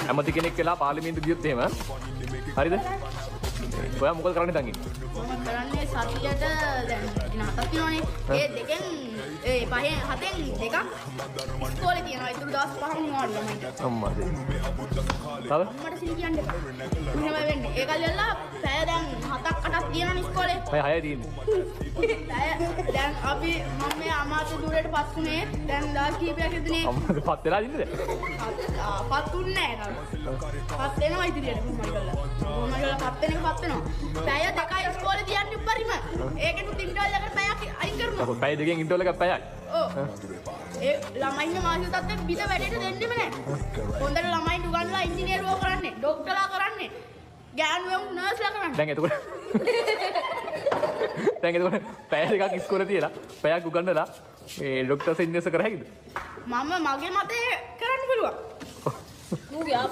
ඇමති කෙනෙක් වෙලා පාර්ලිමේන්තු ගියොත් එහෙම හරිද? ඔයා මොකද කරන්නේ දැන් ඉන්නේ? මම කරන්නේ සතියට දැන් දින 7ක් තියෙනවානේ. ඒ දෙකෙන් ඒ පහෙන් හතෙන් දෙකක් ඉස්කෝලේ තියෙනවා. ඊටු දවස් 5ක් නිවාඩු ළමයිට. අම්මා දෙන්න. තව? අම්මට සිල් කියන්න එපා. මෙහෙම වෙන්නේ. ඒක ඇල්ලලා පැය දැන් 7ක් 8ක් තියෙනවානේ ඉස්කෝලේ. පැය 6 තියෙන්නේ. දැන් අපි මම මේ අමාත්‍ය ධුරයටපත් උනේ දැන් දවස් කිහිපයක් ඉදනේ. අම්මාද පත් වෙලා ඉන්නද? පත් උන්නේ නැහැ තාම. පත් වෙනවා ඉදිරියට කොහොමද කරලා. කොහොමද කරලා පත් වෙන එක පත් වෙනවා. පැය දෙකයි ඉස්කෝලේ තියන්නේ උපරිම. ඒකෙනුත් ඉන්ටර්වල් එකට පැයක් අයින් කරනවා. පැය දෙකෙන් ඉන්ටර්වල් එකක් පැයයි. ඔව්. ඒ ළමයින්ගේ මානසික තත්ත්වෙ පිට වැඩේට දෙන්නෙම නැහැ. හොඳට ළමයින් උගන්වලා ඉංජිනේරුවෝ කරන්නේ, ඩොක්ටර්ලා කරන්නේ, ගෑනුවෝ නර්ස්ලා කරන්නේ. දැන් එතකොට පැය දෙකක් ඉස්කෝලේ තියලා පැයක් උගන්වලා මේ ડોක්ටර්ස් ඉන්ජිනේර්ස් කර හැකිද? මම මගේ මතේ කරන්න පුළුවන්. මූ ගියා